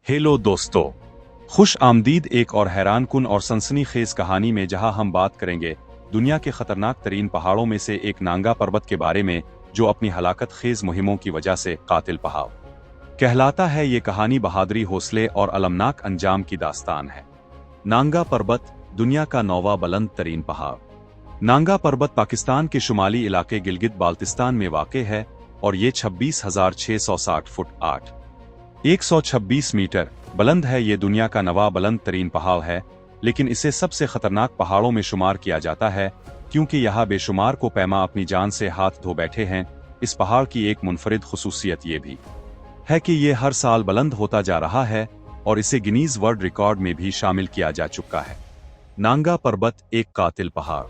Hello दोस्तों, खुश आमदीद एक और हैरानकुन और सनसनीखेज कहानी में, जहां हम बात करेंगे दुनिया के खतरनाक तरीन पहाड़ों में से एक नांगा पर्वत के बारे में, जो अपनी हलाकत खेज मुहिमों की वजह से कातिल पहाड़ कहलाता है। ये कहानी बहादुरी, हौसले और अलमनाक अंजाम की दास्तान है। नांगा पर्वत दुनिया का 9वां बुलंद तरीन पहाड़। नांगा पर्वत पाकिस्तान के शुमाली इलाके गिलगित बाल्तिस्तान में वाक़ है और ये 26,660 फुट 126 मीटर बुलंद है। ये दुनिया का 9वां बुलंद तरीन पहाड़ है, लेकिन इसे सबसे खतरनाक पहाड़ों में शुमार किया जाता है क्योंकि यहाँ बेशुमार को पैमा अपनी जान से हाथ धो बैठे हैं। इस पहाड़ की एक मुनफरिद खुसूसियत ये भी है कि ये हर साल बुलंद होता जा रहा है और इसे गिनीज वर्ल्ड रिकॉर्ड में भी शामिल किया जा चुका है। नांगा पर्वत एक कातिल पहाड़।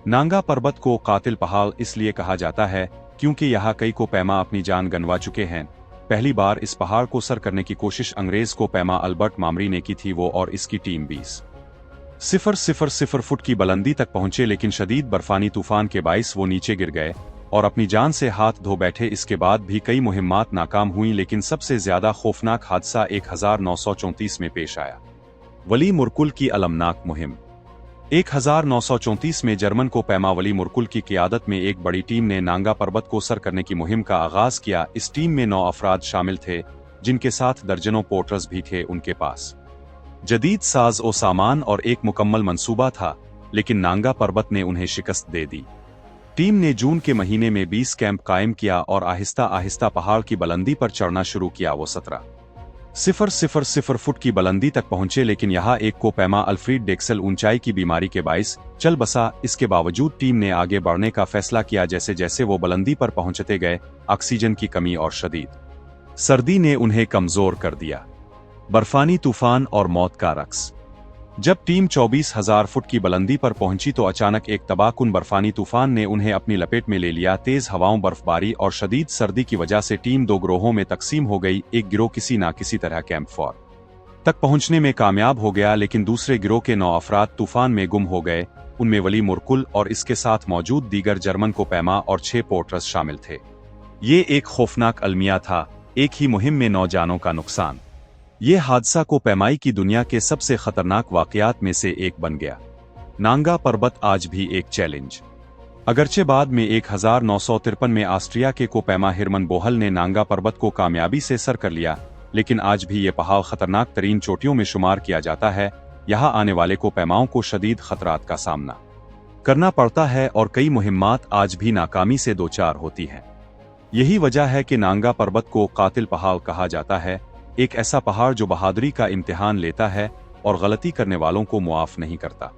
नांगा पर्वत को कातिल पहाड़ इसलिए कहा जाता है क्योंकि यहाँ कई को पैमा अपनी जान गंवा चुके हैं। पहली बार इस पहाड़ को सर करने की कोशिश अंग्रेज को पैमा अल्बर्ट मामरी ने की थी। वो और इसकी टीम 20,000 फुट की बुलंदी तक पहुंचे, लेकिन शदीद बर्फानी तूफान के बाइस वो नीचे गिर गए और अपनी जान से हाथ धो बैठे। इसके बाद भी कई मुहिम्मात नाकाम हुई, लेकिन सबसे ज्यादा खौफनाक हादसा 1934 में पेश आया। वली मुरकुल की अलमनाक मुहिम। 1934 में जर्मन को पैमा वली मुरकुल की क़ियादत में एक बड़ी टीम ने नांगा पर्वत को सर करने की मुहिम का आगाज किया। इस टीम में 9 अफराद शामिल थे, जिनके साथ दर्जनों पोर्टर्स भी थे। उनके पास जदीद साज ओ सामान और एक मुकम्मल मंसूबा था, लेकिन नांगा पर्वत ने उन्हें शिकस्त दे दी। टीम ने जून के महीने में 20 कैंप कायम किया और आहिस्ता आहिस्ता पहाड़ की बुलंदी पर चढ़ना शुरू किया। वो 17,000 फुट की बुलंदी तक पहुंचे, लेकिन यहाँ एक को पैमा अल्फ्रीड डेक्सल ऊंचाई की बीमारी के बाइस चल बसा। इसके बावजूद टीम ने आगे बढ़ने का फैसला किया। जैसे जैसे वो बुलंदी पर पहुंचते गए, ऑक्सीजन की कमी और शदीद सर्दी ने उन्हें कमजोर कर दिया। बर्फानी तूफान और मौत का रक्स। जब टीम 24,000 फुट की बुलंदी पर पहुंची तो अचानक एक तबाहकुन बर्फानी तूफान ने उन्हें अपनी लपेट में ले लिया। तेज हवाओं, बर्फबारी और शदीद सर्दी की वजह से टीम 2 गिरोहों में तकसीम हो गई। एक गिरोह किसी न किसी तरह कैंप 4 तक पहुंचने में कामयाब हो गया, लेकिन दूसरे गिरोह के 9 अफराद तूफान में गुम हो गए। उनमें वली मुरकुल और इसके साथ मौजूद दीगर जर्मन को पैमा और 6 पोर्टर्स शामिल थे। ये एक खौफनाक अलमिया था, एक ही मुहिम में 9 जानों का नुकसान। ये हादसा को पैमाई की दुनिया के सबसे खतरनाक वाकयात में से एक बन गया। नांगा पर्वत आज भी एक चैलेंज। अगरचे बाद में 1953 में ऑस्ट्रिया के को पैमा हिरमन बोहल ने नांगा पर्वत को कामयाबी से सर कर लिया, लेकिन आज भी ये पहाड़ खतरनाक तरीन चोटियों में शुमार किया जाता है। यहाँ आने वाले को पैमाओं को शदीद खतरात का सामना करना पड़ता है और कई मुहिम्मात आज भी नाकामी से दो चार होती हैं। यही वजह है कि नांगा पर्वत को कातिल पहाड़ कहा जाता है, एक ऐसा पहाड़ जो बहादुरी का इम्तिहान लेता है और गलती करने वालों को मुआफ नहीं करता।